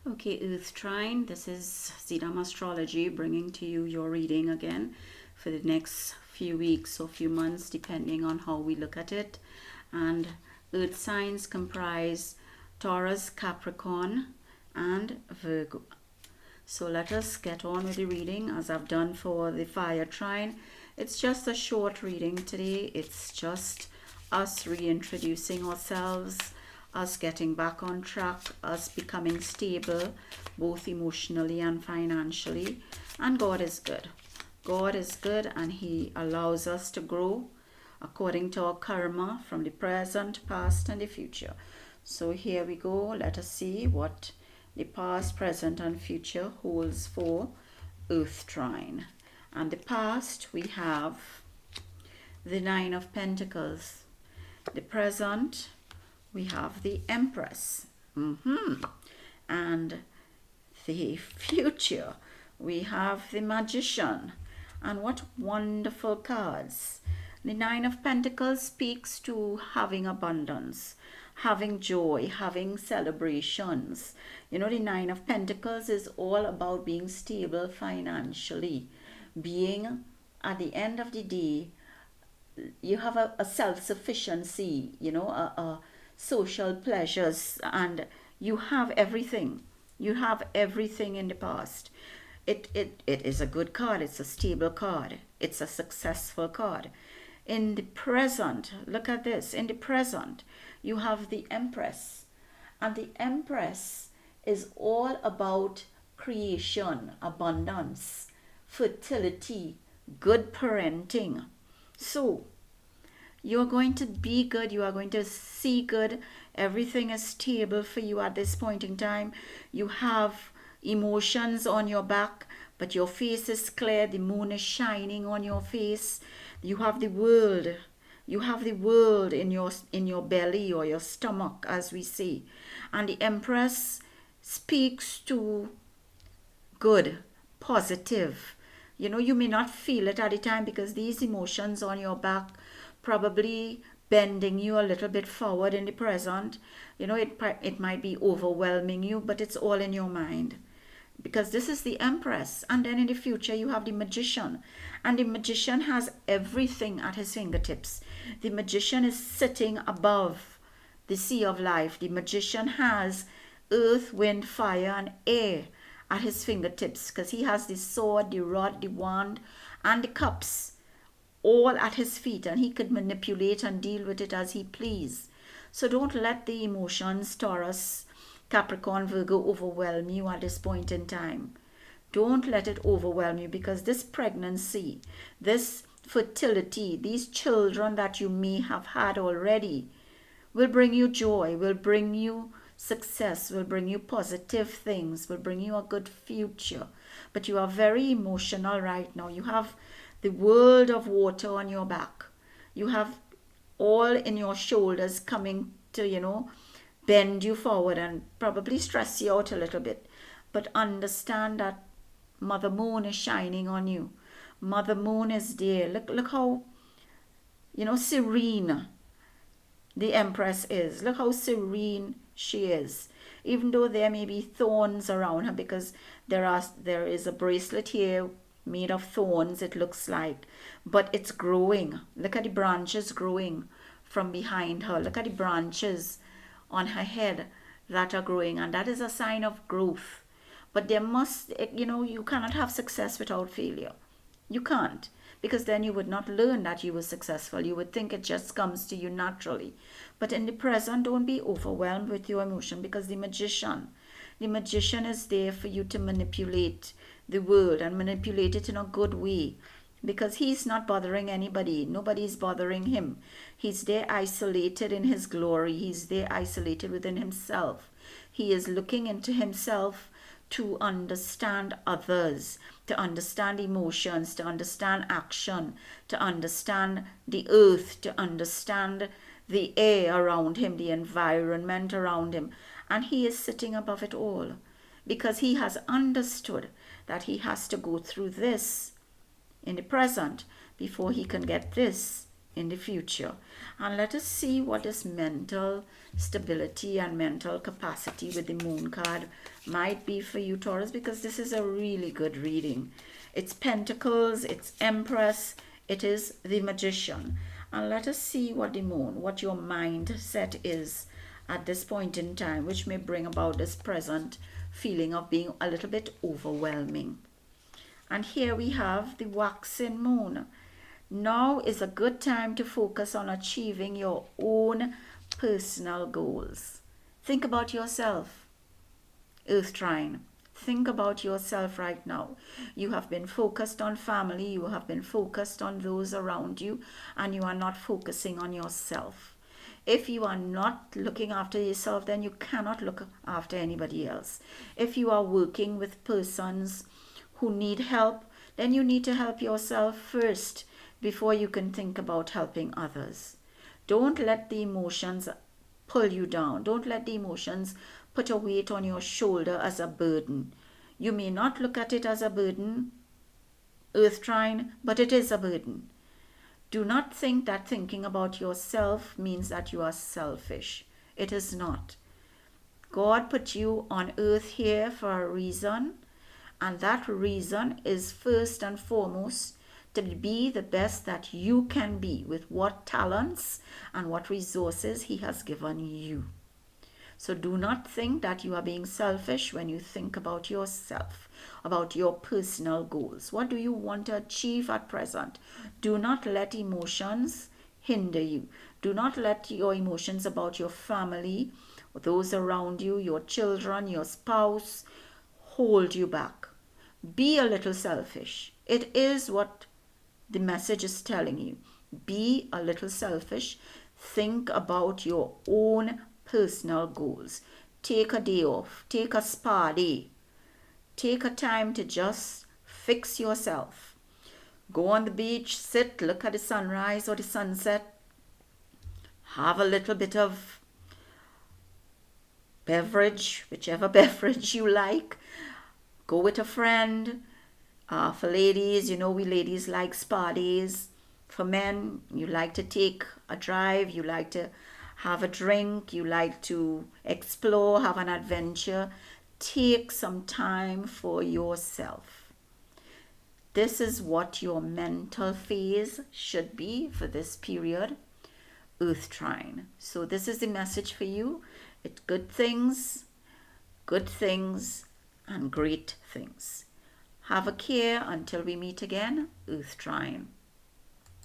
Okay, Earth Trine, this is Vedic Astrology bringing to you your reading again for the next few weeks or few months, depending on how we look at it. And Earth signs comprise Taurus, Capricorn, and Virgo. So let us get on with the reading as I've done for the Fire Trine. It's just a short reading today. It's just us reintroducing ourselves, us getting back on track, us becoming stable, both emotionally and financially. And God is good. God is good, and He allows us to grow according to our karma from the present, past, and the future. So here we go. Let us see what the past, present, and future holds for Earth Trine. And the past, we have the Nine of Pentacles. The present, we have the Empress. And the future, we have the Magician. And what wonderful cards. The Nine of Pentacles speaks to having abundance, having joy, having celebrations. You know, the Nine of Pentacles is all about being stable financially, being, at the end of the day, you have a self-sufficiency, a social pleasures, and you have everything. You have everything in the past. It is a good card. It's a stable card. It's a successful card. In the present, look at this. In the present, you have the Empress. And the Empress is all about creation, abundance, fertility, good parenting. So, you're going to be good. You are going to see good. Everything is stable for you at this point in time. You have emotions on your back, but your face is clear. The moon is shining on your face. You have the world. You have the world in your belly or your stomach, as we say. And the Empress speaks to good, positive. You may not feel it at the time because these emotions on your back probably bending you a little bit forward in the present. It might be overwhelming you, but it's all in your mind, because this is the Empress. And then in the future you have the Magician, and the Magician has everything at his fingertips. The Magician is sitting above the sea of life. The Magician has earth, wind, fire, and air at his fingertips, because he has the sword, the rod, the wand, and the cups all at his feet, and he could manipulate and deal with it as he please. So don't let the emotions, Taurus, Capricorn, Virgo, overwhelm you at this point in time. Don't let it overwhelm you, because this pregnancy, this fertility, these children that you may have had already will bring you joy, will bring you success, will bring you positive things, will bring you a good future. But you are very emotional right now. You have the world of water on your back. You have all in your shoulders coming to, bend you forward and probably stress you out a little bit. But understand that Mother Moon is shining on you. Mother Moon is there. Look how, serene the Empress is. Look how serene she is. Even though there may be thorns around her, because there is a bracelet here made of thorns, it looks like, but it's growing. Look at the branches growing from behind her. Look at the branches on her head that are growing, and that is a sign of growth. But you cannot have success without failure. You can't, because then you would not learn that you were successful. You would think it just comes to you naturally. But in the present, don't be overwhelmed with your emotion, because the Magician is there for you to manipulate the world, and manipulate it in a good way, because he's not bothering anybody. Nobody's bothering him. He's there isolated in his glory. He's there isolated within himself. He is looking into himself to understand others, to understand emotions, to understand action, to understand the earth, to understand the air around him, the environment around him. And he is sitting above it all, because he has understood that he has to go through this in the present before he can get this in the future. And let us see what this mental stability and mental capacity with the moon card might be for you, Taurus, because this is a really good reading. It's Pentacles, it's Empress, it is the Magician. And let us see what the moon, what your mindset is at this point in time, which may bring about this present feeling of being a little bit overwhelming. And here we have the waxing moon. Now is a good time to focus on achieving your own personal goals. Think about yourself, Earth Trine. Think about yourself right now. You have been focused on family, you have been focused on those around you, and you are not focusing on yourself. If you are not looking after yourself, then you cannot look after anybody else. If you are working with persons who need help, then you need to help yourself first before you can think about helping others. Don't let the emotions pull you down. Don't let the emotions put a weight on your shoulder as a burden. You may not look at it as a burden, Earth Trine, but it is a burden. Do not think that thinking about yourself means that you are selfish. It is not. God put you on earth here for a reason, and that reason is first and foremost to be the best that you can be with what talents and what resources He has given you. So do not think that you are being selfish when you think about yourself, about your personal goals. What do you want to achieve at present? Do not let emotions hinder you. Do not let your emotions about your family, those around you, your children, your spouse, hold you back. Be a little selfish. It is what the message is telling you. Be a little selfish. Think about your own personal goals. Take a day off. Take a spa day. Take a time to just fix yourself. Go on the beach, sit, look at the sunrise or the sunset. Have a little bit of beverage, whichever beverage you like. Go with a friend. For ladies, we ladies like spa days. For men, you like to take a drive, you like to have a drink, you like to explore, have an adventure. Take some time for yourself. This is what your mental phase should be for this period, Earth Trine. So this is the message for you. It's good things, and great things. Have a care until we meet again, Earth Trine.